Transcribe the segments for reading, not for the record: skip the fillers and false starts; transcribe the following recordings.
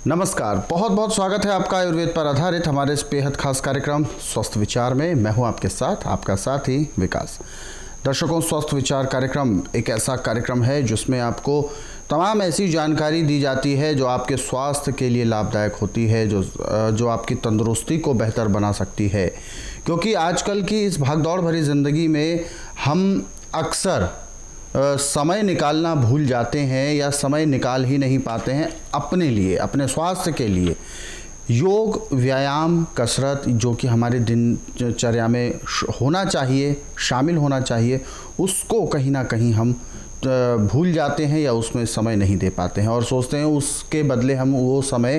नमस्कार, बहुत बहुत स्वागत है आपका आयुर्वेद पर आधारित हमारे इस बेहद खास कार्यक्रम स्वस्थ विचार में। मैं हूं आपके साथ, आपका साथी विकास। दर्शकों, स्वस्थ विचार कार्यक्रम एक ऐसा कार्यक्रम है जिसमें आपको तमाम ऐसी जानकारी दी जाती है जो आपके स्वास्थ्य के लिए लाभदायक होती है, जो आपकी तंदुरुस्ती को बेहतर बना सकती है। क्योंकि आजकल की इस भागदौड़ भरी ज़िंदगी में हम अक्सर समय निकालना भूल जाते हैं या समय निकाल ही नहीं पाते हैं अपने लिए, अपने स्वास्थ्य के लिए। योग, व्यायाम, कसरत जो कि हमारे दिनचर्या में होना चाहिए, शामिल होना चाहिए, उसको कहीं ना कहीं हम भूल जाते हैं या उसमें समय नहीं दे पाते हैं और सोचते हैं उसके बदले हम वो समय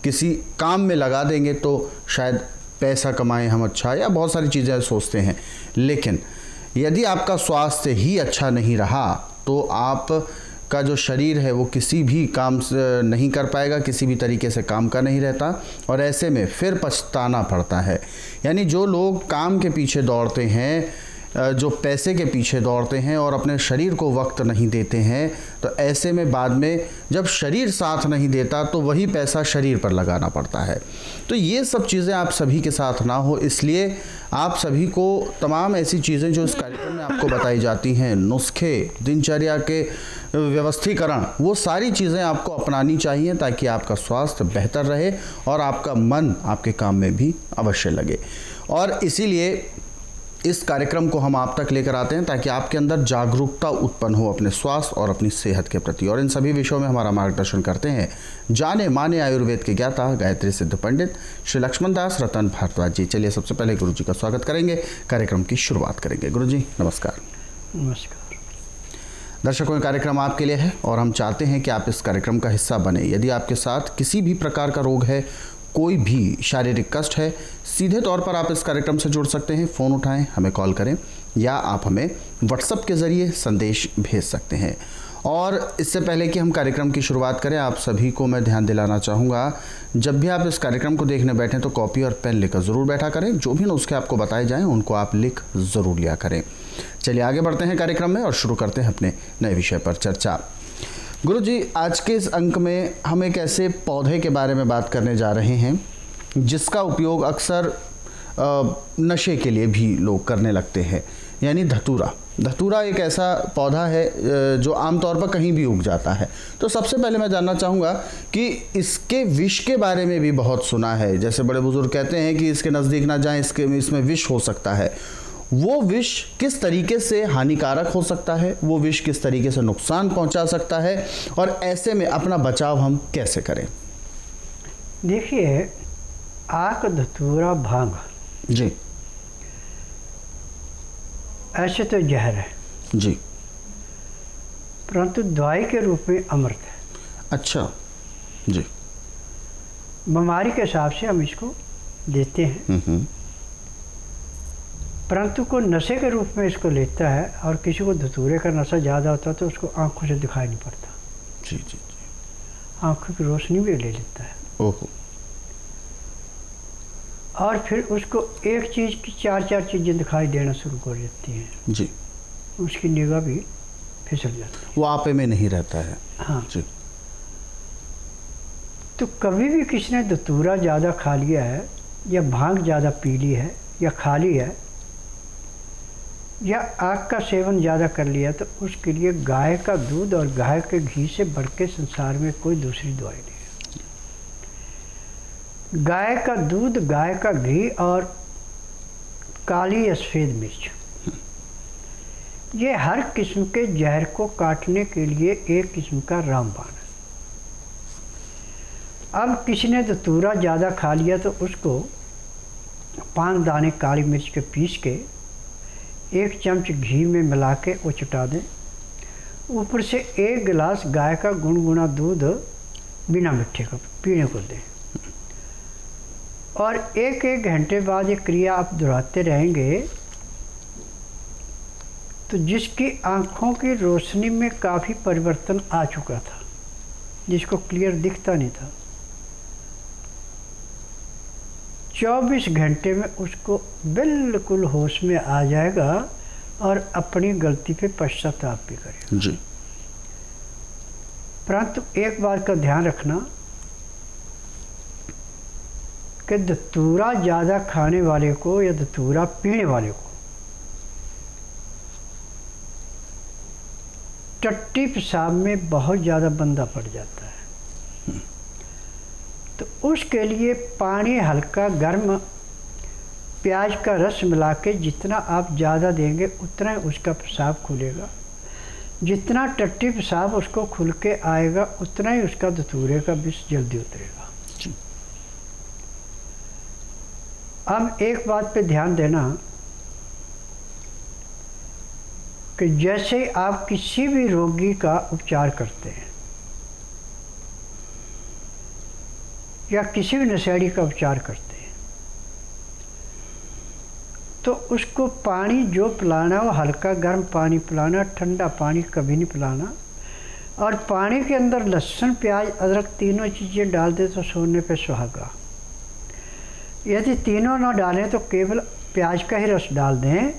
किसी काम में लगा देंगे तो शायद पैसा कमाएं हम अच्छा, या बहुत सारी चीज़ें सोचते हैं। लेकिन यदि आपका स्वास्थ्य ही अच्छा नहीं रहा तो आपका जो शरीर है वो किसी भी काम नहीं कर पाएगा, किसी भी तरीके से काम का नहीं रहता और ऐसे में फिर पछताना पड़ता है। यानी जो लोग काम के पीछे दौड़ते हैं, जो पैसे के पीछे दौड़ते हैं और अपने शरीर को वक्त नहीं देते हैं, तो ऐसे में बाद में जब शरीर साथ नहीं देता तो वही पैसा शरीर पर लगाना पड़ता है। तो ये सब चीज़ें आप सभी के साथ ना हो, इसलिए आप सभी को तमाम ऐसी चीज़ें जो इस कार्यक्रम में आपको बताई जाती हैं, नुस्खे, दिनचर्या के व्यवस्थीकरण, वो सारी चीज़ें आपको अपनानी चाहिए ताकि आपका स्वास्थ्य बेहतर रहे और आपका मन आपके काम में भी अवश्य लगे। और इसीलिए इस कार्यक्रम को हम आप तक लेकर आते हैं ताकि आपके अंदर जागरूकता उत्पन्न हो अपने स्वास्थ्य और अपनी सेहत के प्रति। और इन सभी विषयों में हमारा मार्गदर्शन करते हैं जाने माने आयुर्वेद के ज्ञाता, गायत्री सिद्ध पंडित श्री लक्ष्मण दास रतन भारद्वाज जी। चलिए सबसे पहले गुरु जी का स्वागत करेंगे, कार्यक्रम की शुरुआत करेंगे। गुरु जी नमस्कार। नमस्कार। दर्शकों, कार्यक्रम आपके लिए है और हम चाहते हैं कि आप इस कार्यक्रम का हिस्सा बने। यदि आपके साथ किसी भी प्रकार का रोग है, कोई भी शारीरिक कष्ट है, सीधे तौर पर आप इस कार्यक्रम से जुड़ सकते हैं। फ़ोन उठाएं, हमें कॉल करें या आप हमें व्हाट्सएप के ज़रिए संदेश भेज सकते हैं। और इससे पहले कि हम कार्यक्रम की शुरुआत करें, आप सभी को मैं ध्यान दिलाना चाहूँगा, जब भी आप इस कार्यक्रम को देखने बैठें तो कॉपी और पेन लेकर ज़रूर बैठा करें। जो भी नुस्खे आपको बताए जाएँ उनको आप लिख ज़रूर लिया करें। चलिए आगे बढ़ते हैं कार्यक्रम में और शुरू करते हैं अपने नए विषय पर चर्चा। गुरु जी, आज के इस अंक में हम एक ऐसे पौधे के बारे में बात करने जा रहे हैं जिसका उपयोग अक्सर नशे के लिए भी लोग करने लगते हैं, यानी धतूरा। धतूरा एक ऐसा पौधा है जो आमतौर पर कहीं भी उग जाता है। तो सबसे पहले मैं जानना चाहूँगा कि इसके विष के बारे में भी बहुत सुना है। जैसे बड़े बुजुर्ग कहते हैं कि इसके नज़दीक ना जाएं, इसमें विष हो सकता है। वो विष किस तरीके से हानिकारक हो सकता है, वो विष किस तरीके से नुकसान पहुंचा सकता है और ऐसे में अपना बचाव हम कैसे करें? देखिए, आक, धतूरा, भांग जी ऐसे तो जहर है जी, परंतु दवाई के रूप में अमृत है। अच्छा जी। बीमारी के हिसाब से हम इसको देते हैं, परंतु को नशे के रूप में इसको लेता है और किसी को धतूरे का नशा ज़्यादा होता है तो उसको आंखों से दिखाई नहीं पड़ता। जी जी जी। आंखों की रोशनी भी ले लेता है। ओहो। और फिर उसको एक चीज़ की चार चीज़ें दिखाई देना शुरू कर देती हैं जी। उसकी निगाह भी फिसल जाती है, वो आपे में नहीं रहता है। हाँ जी। तो कभी भी किसी ने धतूरा ज़्यादा खा लिया है या भांग ज़्यादा पी ली है या खा ली है या आग का सेवन ज़्यादा कर लिया तो उसके लिए गाय का दूध और गाय के घी से बढ़ के संसार में कोई दूसरी दवाई नहीं है। गाय का दूध, गाय का घी और काली या सफ़ेद मिर्च, ये हर किस्म के जहर को काटने के लिए एक किस्म का रामबाण है। अब किसी ने धतूरा ज़्यादा खा लिया तो उसको 5 दाने काली मिर्च के पीस के 1 चम्मच घी में मिला के वो चटा दें। ऊपर से 1 गिलास गाय का गुनगुना दूध बिना मिट्ठे का पीने को दें और 1-1 घंटे बाद ये क्रिया आप दोहराते रहेंगे तो जिसकी आँखों की रोशनी में काफ़ी परिवर्तन आ चुका था, जिसको क्लियर दिखता नहीं था, 24 घंटे में उसको बिल्कुल होश में आ जाएगा और अपनी गलती पे पश्चाताप भी करेगा। जी। परंतु एक बात का ध्यान रखना, कि धतूरा ज़्यादा खाने वाले को या धतूरा पीने वाले को टट्टी पेशाब में बहुत ज़्यादा बंदा पड़ जाता है। तो उसके लिए पानी हल्का गर्म प्याज का रस मिला के जितना आप ज़्यादा देंगे उतना ही उसका पेशाब खुलेगा। जितना टट्टी पेशाब उसको खुल के आएगा उतना ही उसका धतूरे का विष जल्दी उतरेगा। अब एक बात पे ध्यान देना कि जैसे आप किसी भी रोगी का उपचार करते हैं या किसी भी नशेड़ी का उपचार करते हैं तो उसको पानी जो पिलाना वो हल्का गर्म पानी पिलाना, ठंडा पानी कभी नहीं पिलाना। और पानी के अंदर लहसुन प्याज अदरक तीनों चीज़ें डाल दे तो सोने पे सुहागा। यदि तीनों ना डालें तो केवल प्याज का ही रस डाल दें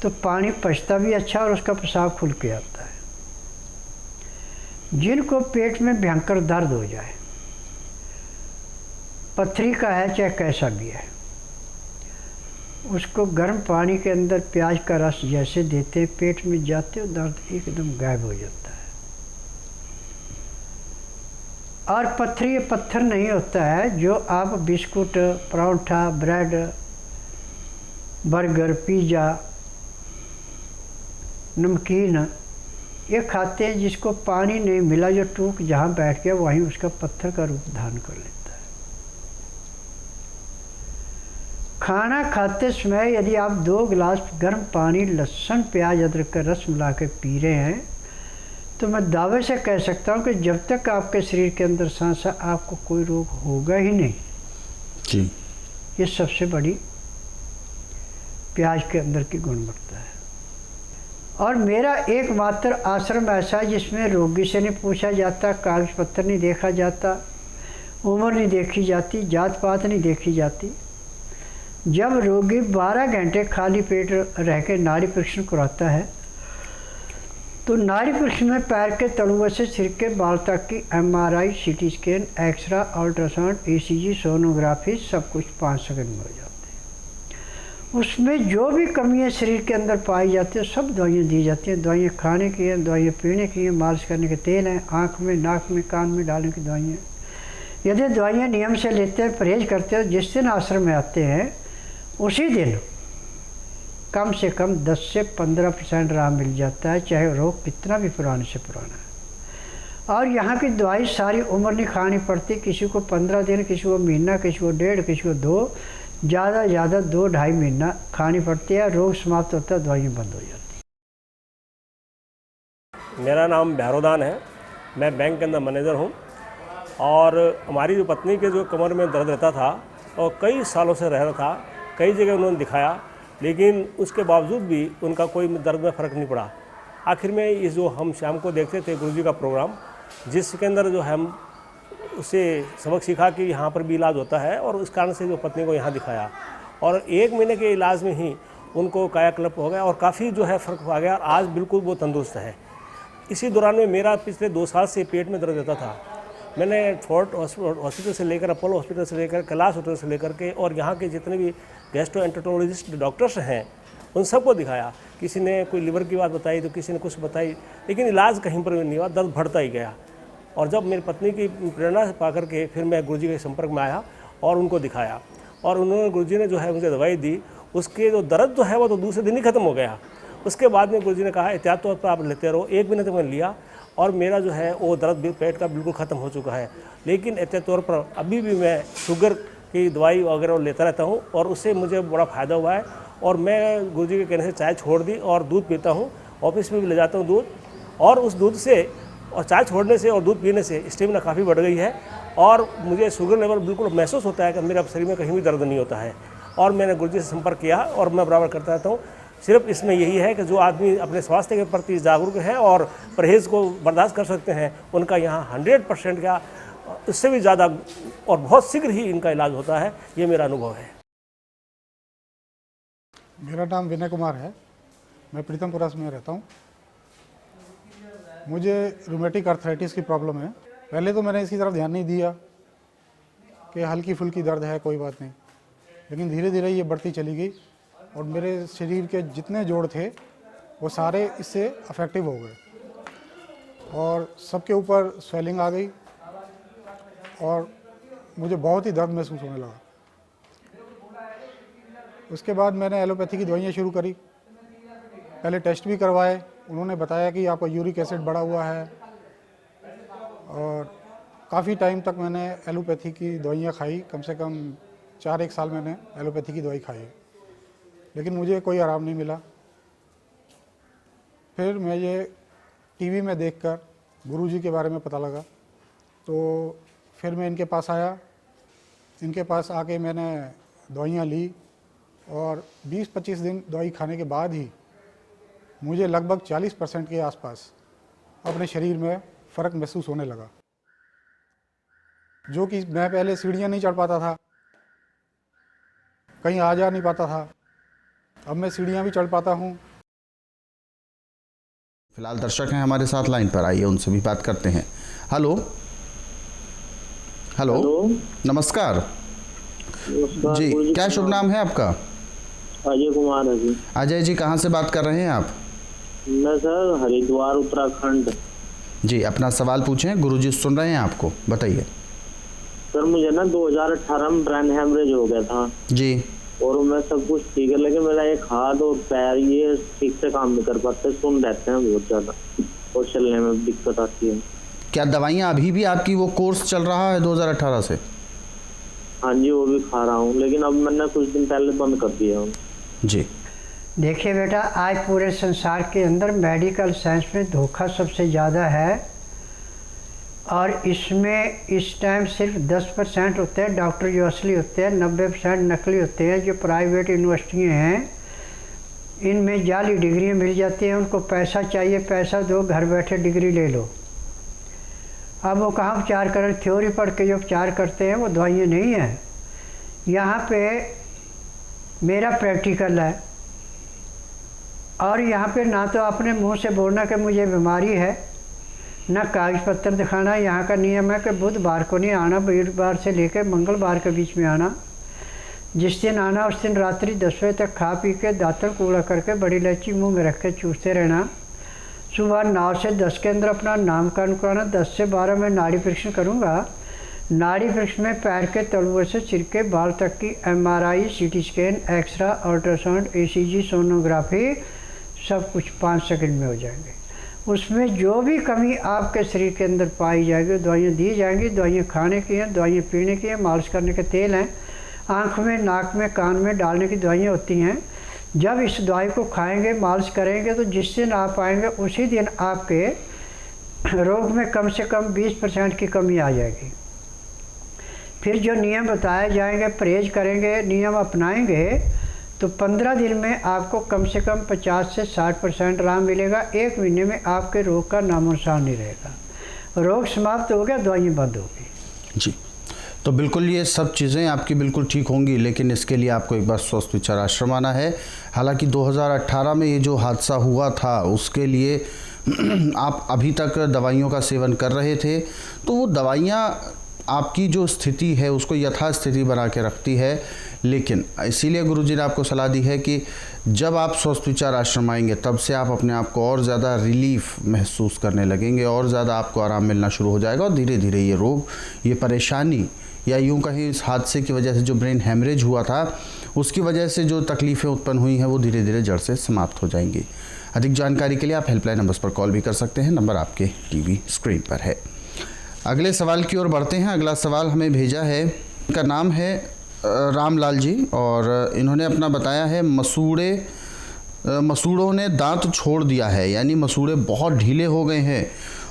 तो पानी पचता भी अच्छा और उसका पेशाब खुल के आता है। जिनको पेट में भयंकर दर्द हो जाए, पथरी का है चाहे कैसा भी है, उसको गर्म पानी के अंदर प्याज का रस जैसे देते पेट में जाते हो दर्द एकदम गायब हो जाता है। और पथरी पत्थर नहीं होता है जो आप biscuit, paratha, bread, burger, pizza, नमकीन ये खाते हैं जिसको पानी नहीं मिला, जो टूक जहाँ बैठ गया वहीं उसका पत्थर का रूप धारण कर लेता है। खाना खाते समय यदि आप 2 गिलास गर्म पानी लहसुन प्याज अदरक का रस मिला के पी रहे हैं तो मैं दावे से कह सकता हूँ कि जब तक आपके शरीर के अंदर सांस है आपको कोई रोग होगा ही नहीं जी। ये सबसे बड़ी प्याज के अंदर की गुणवत्ता है। और मेरा एकमात्र आश्रम ऐसा है जिसमें रोगी से नहीं पूछा जाता, कागज पत्तर नहीं देखा जाता, उम्र नहीं देखी जाती, जात पात नहीं देखी जाती। जब रोगी 12 घंटे खाली पेट रह के नाड़ी परीक्षण कराता है तो नाड़ी परीक्षण में पैर के तलुए से सिर के बाल तक की MRI, CT scan, x-ray, ultrasound, ECG, sonography सब कुछ 5 सेकंड में हो जाते हैं। उसमें जो भी कमियां शरीर के अंदर पाई जाती है सब दवाइयाँ दी जाती हैं। दवाइयाँ खाने की हैं, दवाइयाँ पीने की हैं, मालिश करने के तेल हैं, आँख में, नाक में, कान में डालने की दवाइयाँ। यदि दवाइयाँ नियम से लेते हैं, परहेज करते हैं, जिस दिन आश्रम में आते हैं उसी दिन कम से कम 10 से 15% आराम मिल जाता है, चाहे रोग कितना भी पुराने से पुराना है। और यहाँ की दवाई सारी उम्र नहीं खानी पड़ती, किसी को 15 दिन, किसी को महीना, किसी को 1.5, किसी को 2, ज़्यादा 2-2.5 महीना खानी पड़ती है। रोग समाप्त होता है, दवाइयाँ बंद हो जाती है। मेरा नाम भैरोदान है, मैं बैंक के अंदर मैनेजर हूँ। और हमारी जो पत्नी के जो कमर में दर्द रहता था और कई सालों से रह रहा था, कई जगह उन्होंने दिखाया, लेकिन उसके बावजूद भी उनका कोई दर्द में फ़र्क नहीं पड़ा। आखिर में इस जो हम शाम को देखते थे गुरुजी का प्रोग्राम, जिसके अंदर जो हम उससे सबक सीखा कि यहाँ पर भी इलाज होता है, और उस कारण से जो पत्नी को यहाँ दिखाया और 1 महीने के इलाज में ही उनको कायाकल्प हो गया और काफ़ी जो है फ़र्क आ गया और आज बिल्कुल वो तंदुरुस्त है। इसी दौरान में मेरा पिछले 2 साल से पेट में दर्द रहता था। मैंने फोर्ट हॉस्पिटल से लेकर, अपोलो हॉस्पिटल से लेकर, कैलाश हॉस्पिटल से लेकर के और यहाँ के जितने भी गैस्ट्रोएंटरोलॉजिस्ट डॉक्टर्स हैं उन सबको दिखाया। किसी ने कोई लिवर की बात बताई तो किसी ने कुछ बताई, लेकिन इलाज कहीं पर भी नहीं हुआ, दर्द बढ़ता ही गया। और जब मेरी पत्नी की प्रेरणा पा करके फिर मैं गुरुजी के संपर्क में आया और उनको दिखाया, और उन्होंने गुरुजी ने जो है मुझे दवाई दी, उसके जो दर्द जो है वो तो दूसरे दिन ही ख़त्म हो गया। उसके बाद में गुरुजी ने कहा एहतियात तौर पर आप लेते रहो। 1 महीने तक मैंने लिया और मेरा जो है वो दर्द पेट का बिल्कुल ख़त्म हो चुका है। लेकिन एहतियात तौर पर अभी भी मैं शुगर की दवाई वगैरह लेता रहता हूँ और उससे मुझे बड़ा फ़ायदा हुआ है। और मैं गुरुजी के कहने से चाय छोड़ दी और दूध पीता हूँ, ऑफिस में भी ले जाता हूँ दूध, और उस दूध से और चाय छोड़ने से और दूध पीने से स्टेमिना काफ़ी बढ़ गई है और मुझे शुगर लेवल बिल्कुल महसूस होता है कि मेरे शरीर में कहीं भी दर्द नहीं होता है। और मैंने गुरुजी से संपर्क किया और मैं बराबर करता रहता हूँ। सिर्फ इसमें यही है कि जो आदमी अपने स्वास्थ्य के प्रति जागरूक हैं और परहेज़ को बर्दाश्त कर सकते हैं, उनका यहाँ 100% का, इससे भी ज़्यादा और बहुत शीघ्र ही इनका इलाज होता है। ये मेरा अनुभव है। मेरा नाम विनय कुमार है, मैं प्रीतमपुरा में रहता हूँ। मुझे रूमेटिक आर्थराइटिस की प्रॉब्लम है। पहले तो मैंने इसकी तरफ ध्यान नहीं दिया, कि हल्की फुल्की दर्द है, कोई बात नहीं, लेकिन धीरे धीरे ये बढ़ती चली गई और मेरे शरीर के जितने जोड़ थे वो सारे इससे अफेक्टिव हो गए और सबके ऊपर स्वेलिंग आ गई और मुझे बहुत ही दर्द महसूस होने लगा। उसके बाद मैंने एलोपैथी की दवाइयाँ शुरू करी। पहले टेस्ट भी करवाए, उन्होंने बताया कि आपका यूरिक एसिड बढ़ा हुआ है और काफ़ी टाइम तक मैंने एलोपैथी की दवाइयाँ खाई, कम से कम 4-1 साल मैंने एलोपैथी की दवाई खाई, लेकिन मुझे कोई आराम नहीं मिला। फिर मैं ये टीवी में देखकर गुरुजी के बारे में पता लगा, तो फिर मैं इनके पास आया। इनके पास आके मैंने दवाइयाँ ली और 20-25 दिन दवाई खाने के बाद ही मुझे लगभग 40% के आसपास अपने शरीर में फ़र्क महसूस होने लगा। जो कि मैं पहले सीढ़ियाँ नहीं चढ़ पाता था, कहीं आ जा नहीं पाता था, अब मैं सीढ़ियाँ भी चढ़ पाता हूँ। फिलहाल दर्शक हैं हमारे साथ लाइन पर, आइए उनसे भी बात करते हैं। हेलो हेलो, नमस्कार। नमस्कार जी, गुरुजी, क्या शुभ नाम है आपका? अजय कुमार है जी। अजय जी, कहाँ से बात कर रहे हैं आप? मैं सर हरिद्वार उत्तराखंड। जी, अपना सवाल पूछें, गुरुजी सुन रहे हैं आपको, बताइए। सर मुझे ना 2018 में ब्रेन हेमरेज हो गया था जी और मैं सब कुछ ठीक है, लेकिन मेरा एक हाथ और पैर ये ठीक से काम नहीं कर पाते, सुन रहते हैं बहुत ज़्यादा और चलने में दिक्कत आती है। क्या दवाइयाँ अभी भी आपकी वो कोर्स चल रहा है 2018 से? हाँ जी, वो भी खा रहा हूँ, लेकिन अब मैंने कुछ दिन पहले बंद कर दिया हूँ। जी, देखिए बेटा, आज पूरे संसार के अंदर मेडिकल साइंस में धोखा सबसे ज़्यादा है और इसमें इस टाइम सिर्फ 10% होते हैं डॉक्टर जो असली होते हैं, 90% नकली होते हैं। जो प्राइवेट यूनिवर्सिटियाँ हैं इनमें जाली डिग्रियाँ मिल जाती हैं, उनको पैसा चाहिए, पैसा दो, घर बैठे डिग्री ले लो। अब वो कहाँ उपचार करें? थ्योरी पढ़ के जो उपचार करते हैं वो दवाइयाँ नहीं हैं। यहाँ पे मेरा प्रैक्टिकल है और यहाँ पे ना तो अपने मुंह से बोलना कि मुझे बीमारी है, ना कागज पत्र दिखाना। यहाँ का नियम है कि बुधवार को नहीं आना, वीरवार से लेकर मंगलवार के बीच में आना। जिस दिन आना उस दिन रात्रि 10 बजे तक खा पी के दातल कूड़ा करके बड़ी इलायची मुंह में रख के चूसते रहना। सुबह 9 से 10 के अंदर अपना नामकरण कराना। 10 से 12 में नाड़ी परीक्षण करूँगा। नाड़ी परीक्षण में पैर के तलुए से सिर के बाल तक की MRI, CT scan, x-ray, ultrasound, ECG, sonography सब कुछ 5 सेकंड में हो जाएंगे। उसमें जो भी कमी आपके शरीर के अंदर पाई जाएगी दवाइयाँ दी जाएंगी। दवाइयाँ खाने की हैं, दवाइयाँ पीने की हैं, मालिश करने के तेल हैं, आँख में, नाक में, कान में डालने की दवाइयाँ होती हैं। जब इस दवाई को खाएंगे, मालिश करेंगे तो जिस दिन आप आएंगे उसी दिन आपके रोग में कम से कम 20% की कमी आ जाएगी। फिर जो नियम बताए जाएंगे, परहेज करेंगे, नियम अपनाएंगे तो 15 दिन में आपको कम से कम 50 से 60% आराम मिलेगा। 1 महीने में आपके रोग का नामो निशान नहीं रहेगा। रोग समाप्त हो गया, दवाइयाँ बंद होगी। जी, तो बिल्कुल ये सब चीज़ें आपकी बिल्कुल ठीक होंगी, लेकिन इसके लिए आपको एक बार स्वस्थ विचार आश्रम आना है। हालांकि 2018 में ये जो हादसा हुआ था उसके लिए आप अभी तक दवाइयों का सेवन कर रहे थे, तो वो दवाइयाँ आपकी जो स्थिति है उसको यथास्थिति बना के रखती है। लेकिन इसीलिए गुरुजी ने आपको सलाह दी है कि जब आप स्वस्थ विचार आश्रम आएंगे तब से आप अपने आप को और ज़्यादा रिलीफ महसूस करने लगेंगे और ज़्यादा आपको आराम मिलना शुरू हो जाएगा और धीरे धीरे ये रोग, ये परेशानी या यूँ कहीं इस हादसे की वजह से जो ब्रेन हेमरेज हुआ था उसकी वजह से जो तकलीफ़ें उत्पन्न हुई हैं वो धीरे धीरे जड़ से समाप्त हो जाएंगी। अधिक जानकारी के लिए आप हेल्पलाइन नंबर्स पर कॉल भी कर सकते हैं, नंबर आपके टीवी स्क्रीन पर है। अगले सवाल की ओर बढ़ते हैं। अगला सवाल हमें भेजा है, इनका नाम है रामलाल जी और इन्होंने अपना बताया है मसूड़ों ने दांत छोड़ दिया है, यानी मसूड़े बहुत ढीले हो गए हैं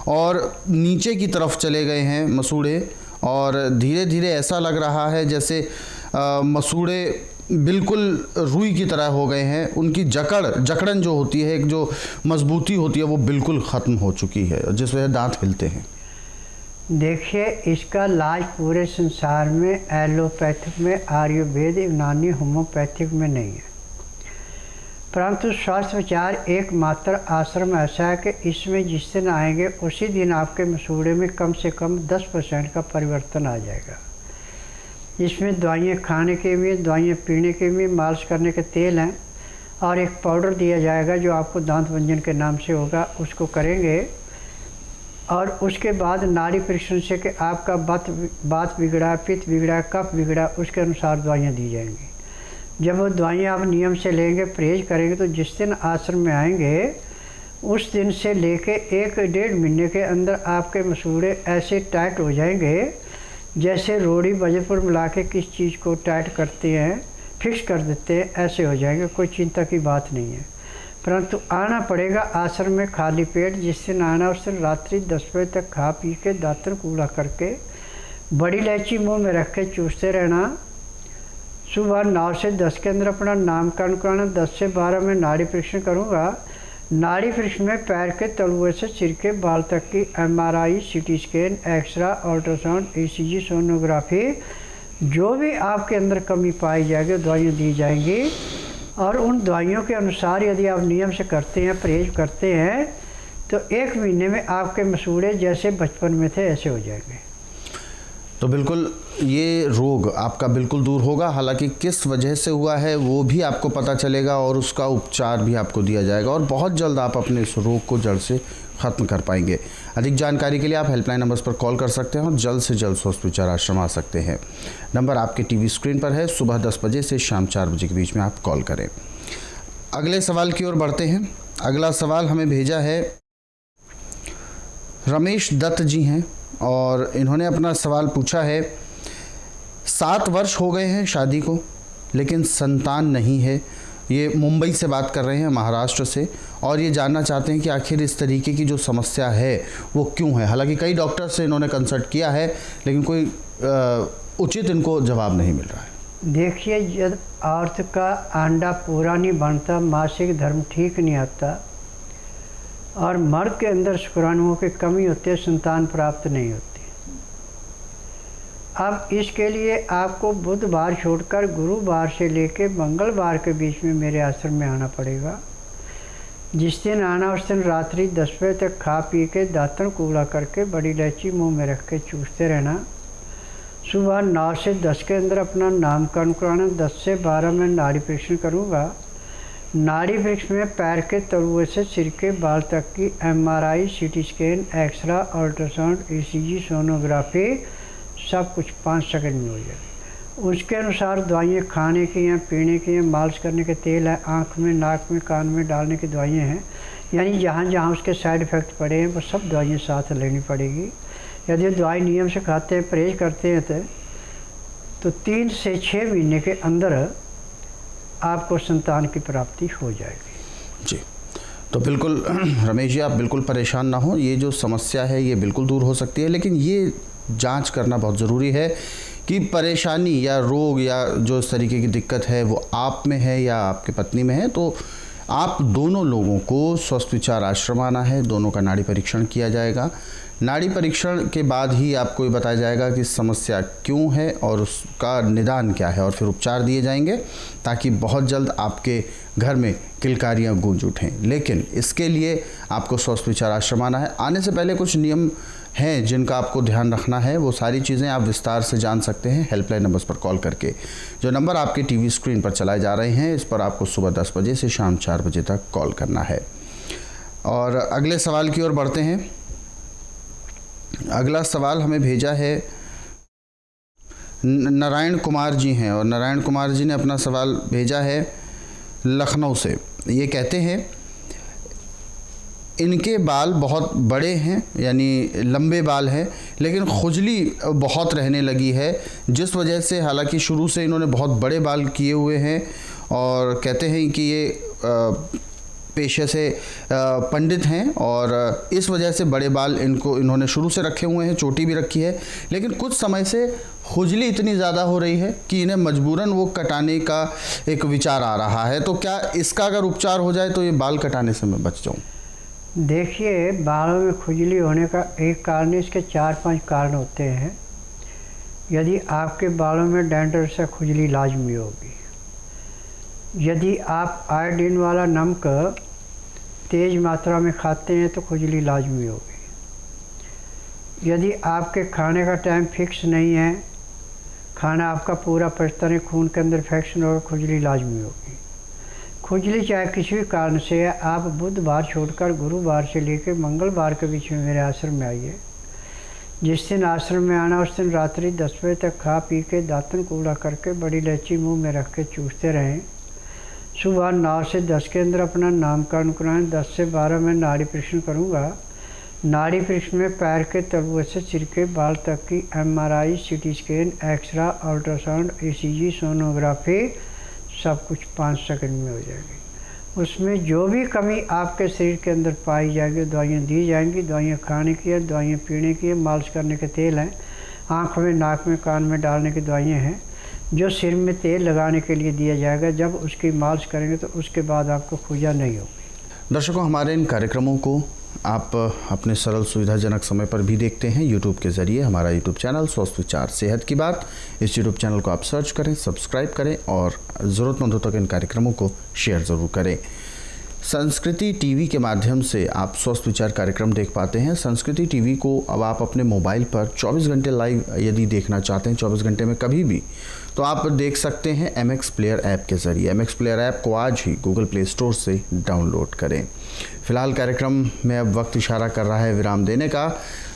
और नीचे की तरफ चले गए हैं मसूड़े और धीरे धीरे ऐसा लग रहा है जैसे मसूड़े बिल्कुल रुई की तरह हो गए हैं। उनकी जकड़न जो होती है, एक जो मजबूती होती है वो बिल्कुल ख़त्म हो चुकी है जिस वजह दांत हिलते हैं। देखिए, इसका इलाज पूरे संसार में एलोपैथिक में, आयुर्वेद, यूनानी, होम्योपैथिक में नहीं है, परंतु स्वास्थ्य विचार एकमात्र आश्रम ऐसा है कि इसमें जिस दिन आएंगे उसी दिन आपके मसूड़े में कम से कम 10% का परिवर्तन आ जाएगा। इसमें दवाइयाँ खाने के भी, दवाइयाँ पीने के भी, मालिश करने के तेल हैं, और एक पाउडर दिया जाएगा जो आपको दांत भंजन के नाम से होगा, उसको करेंगे। और उसके बाद नाड़ी परीक्षण से कि आपका बात बिगड़ा, पित्त बिगड़ा, कफ बिगड़ा, उसके अनुसार दवाइयाँ दी जाएंगी। जब वो दवाइयाँ आप नियम से लेंगे, परहेज करेंगे, तो जिस दिन आश्रम में आएंगे उस दिन से लेके 1-1.5 महीने के अंदर आपके मसूड़े ऐसे टाइट हो जाएंगे जैसे रोड़ी वजह पर मिला के किस चीज़ को टाइट करते हैं, फिक्स कर देते हैं, ऐसे हो जाएंगे। कोई चिंता की बात नहीं है। परंतु आना पड़ेगा आश्रम में खाली पेट। जिस दिन आना उस दिन रात्रि 10 बजे तक खा पी के दातन कूड़ा करके बड़ी इलायची मुंह में रख के चूसते रहना। सुबह 9 से 10 के अंदर अपना नामकरण कराना। 10 से 12 में नाड़ी परीक्षण करूँगा। नाड़ी परीक्षण में पैर के तलुए से सिर के बाल तक की MRI, CT scan, x-ray, ultrasound, ECG, sonography, जो भी आपके अंदर कमी पाई जाएगी दवाइयाँ दी जाएंगी। और उन दवाइयों के अनुसार यदि आप नियम से करते हैं, परहेज करते हैं, तो 1 महीने में आपके मसूड़े जैसे बचपन में थे ऐसे हो जाएंगे। तो बिल्कुल ये रोग आपका बिल्कुल दूर होगा। हालांकि किस वजह से हुआ है वो भी आपको पता चलेगा और उसका उपचार भी आपको दिया जाएगा और बहुत जल्द आप अपने इस रोग को जड़ से ख़त्म कर पाएंगे। अधिक जानकारी के लिए आप हेल्पलाइन नंबर्स पर कॉल कर सकते हैं और जल्द से जल्द स्वस्थ विचार आश्रम आ सकते हैं। नंबर आपके टीवी स्क्रीन पर है। सुबह 10 बजे से शाम 4 बजे के बीच में आप कॉल करें। अगले सवाल की ओर बढ़ते हैं। अगला सवाल हमें भेजा है रमेश दत्त जी हैं और इन्होंने अपना सवाल पूछा है। 7 वर्ष हो गए हैं शादी को, लेकिन संतान नहीं है। ये मुंबई से बात कर रहे हैं, महाराष्ट्र से, और ये जानना चाहते हैं कि आखिर इस तरीके की जो समस्या है वो क्यों है। हालांकि कई डॉक्टर से इन्होंने कंसल्ट किया है, लेकिन कोई उचित इनको जवाब नहीं मिल रहा है। देखिए, जब औरत का अंडा पूरा नहीं बनता, मासिक धर्म ठीक नहीं आता और मर्द के अंदर शुक्राणुओं की कमी होती है, संतान प्राप्त नहीं होती। अब इसके लिए आपको बुधवार छोड़कर गुरुवार से लेके मंगलवार के बीच में मेरे आश्रम में आना पड़ेगा। जिस दिन आना उस दिन रात्रि 10 बजे तक खा पी के दातन कूड़ा करके बड़ी इलायची मुंह में रख के चूसते रहना। सुबह 9 से 10 के अंदर अपना नामकरण कराना। 10 से 12 में नाड़ी परीक्षण करूँगा। नाड़ी परीक्षण में पैर के तलुए से सिर के बाल तक की MRI, CT scan, x-ray, ultrasound, ECG, sonography, सब कुछ 5 सेकंड में हो जाए। उसके अनुसार दवाइयाँ खाने की हैं, पीने की हैं, मालिश करने के तेल हैं, आँख में, नाक में, कान में डालने की दवाइयाँ हैं। यानी जहाँ जहाँ उसके साइड इफ़ेक्ट पड़े हैं वो सब दवाइयाँ साथ लेनी पड़ेगी। यदि दवाई नियम से खाते हैं, परहेज करते हैं तो 3 से 6 महीने के अंदर आपको संतान की प्राप्ति हो जाएगी। जी, तो बिल्कुल रमेश जी, आप बिल्कुल परेशान ना हो। ये जो समस्या है ये बिल्कुल दूर हो सकती है, लेकिन ये जांच करना बहुत ज़रूरी है कि परेशानी या रोग या जो इस तरीके की दिक्कत है वो आप में है या आपके पत्नी में है। तो आप दोनों लोगों को स्वस्थ विचार आश्रम आना है। दोनों का नाड़ी परीक्षण किया जाएगा। नाड़ी परीक्षण के बाद ही आपको ये बताया जाएगा कि समस्या क्यों है और उसका निदान क्या है और फिर उपचार दिए जाएंगे, ताकि बहुत जल्द आपके घर में किलकारियाँ गूंज उठें। लेकिन इसके लिए आपको स्वस्थ विचार आश्रम आना है। आने से पहले कुछ नियम हैं जिनका आपको ध्यान रखना है। वो सारी चीज़ें आप विस्तार से जान सकते हैं हेल्पलाइन नंबर्स पर कॉल करके। जो नंबर आपके टीवी स्क्रीन पर चलाए जा रहे हैं, इस पर आपको सुबह 10 बजे से शाम 4 बजे तक कॉल करना है। और अगले सवाल की ओर बढ़ते हैं। अगला सवाल हमें भेजा है नारायण कुमार जी हैं और नारायण कुमार जी ने अपना सवाल भेजा है लखनऊ से। ये कहते हैं इनके बाल बहुत बड़े हैं, यानी लंबे बाल हैं, लेकिन खुजली बहुत रहने लगी है, जिस वजह से, हालांकि शुरू से इन्होंने बहुत बड़े बाल किए हुए हैं और कहते हैं कि ये पेशे से पंडित हैं और इस वजह से बड़े बाल इन्होंने शुरू से रखे हुए हैं, चोटी भी रखी है, लेकिन कुछ समय से खुजली इतनी ज़्यादा हो रही है कि इन्हें मजबूरन वो कटाने का एक विचार आ रहा है। तो क्या इसका अगर उपचार हो जाए तो ये बाल कटाने से मैं बच जाऊँ? देखिए, बालों में खुजली होने का एक कारण है, इसके 4-5 कारण होते हैं। यदि आपके बालों में डैंड्रफ से खुजली लाजमी होगी। यदि आप आयोडीन वाला नमक तेज़ मात्रा में खाते हैं तो खुजली लाजमी होगी। यदि आपके खाने का टाइम फिक्स नहीं है, खाना आपका पूरा पचता नहीं, खून के अंदर इन्फेक्शन होगा, खुजली लाजमी होगी। खुजली चाहे किसी भी कारण से है, आप बुधवार छोड़कर गुरुवार से लेकर मंगलवार के बीच में मेरे आश्रम में आइए। जिस दिन आश्रम में आना उस दिन रात्रि 10 बजे तक खा पी के दातन कूड़ा करके बड़ी इलायची मुंह में रख के चूसते रहें। सुबह 9 से 10 के अंदर अपना नामकरण कराएं। 10 से 12 में नाड़ी परीक्षण करूँगा। नाड़ी परीक्षण में पैर के तलुए से सिर के बाल तक की MRI, CT scan, x-ray, ultrasound, ECG, sonography सब कुछ 5 सेकंड में हो जाएगी। उसमें जो भी कमी आपके शरीर के अंदर पाई जाएगी दवाइयाँ दी जाएंगी। दवाइयाँ खाने की है, दवाइयाँ पीने की है, मालिश करने के तेल हैं, आँख में, नाक में, कान में डालने की दवाइयाँ हैं, जो सिर में तेल लगाने के लिए दिया जाएगा। जब उसकी मालिश करेंगे तो उसके बाद आपको खुजा नहीं होगी। दर्शकों, हमारे इन कार्यक्रमों को आप अपने सरल सुविधाजनक समय पर भी देखते हैं यूट्यूब के ज़रिए। हमारा यूट्यूब चैनल स्वस्थ विचार सेहत की बात, इस यूट्यूब चैनल को आप सर्च करें, सब्सक्राइब करें और ज़रूरतमंदों तक इन कार्यक्रमों को शेयर ज़रूर करें। संस्कृति टीवी के माध्यम से आप स्वस्थ विचार कार्यक्रम देख पाते हैं। संस्कृति टीवी को अब आप अपने मोबाइल पर 24 घंटे लाइव यदि देखना चाहते हैं, 24 घंटे में कभी भी, तो आप देख सकते हैं MX प्लेयर ऐप के ज़रिए। MX प्लेयर ऐप को आज ही गूगल प्ले स्टोर से डाउनलोड करें। फिलहाल कार्यक्रम में अब वक्त इशारा कर रहा है विराम देने का।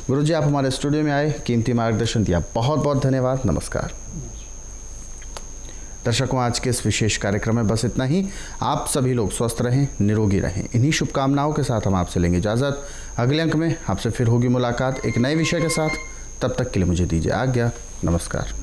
गुरुजी, आप हमारे स्टूडियो में आए, कीमती मार्गदर्शन दिया, बहुत बहुत धन्यवाद। नमस्कार। दर्शकों, आज के इस विशेष कार्यक्रम में बस इतना ही। आप सभी लोग स्वस्थ रहें, निरोगी रहें, इन्हीं शुभकामनाओं के साथ हम आपसे लेंगे इजाज़त। अगले अंक में आपसे फिर होगी मुलाकात एक नए विषय के साथ। तब तक के लिए मुझे दीजिए आज्ञा। नमस्कार।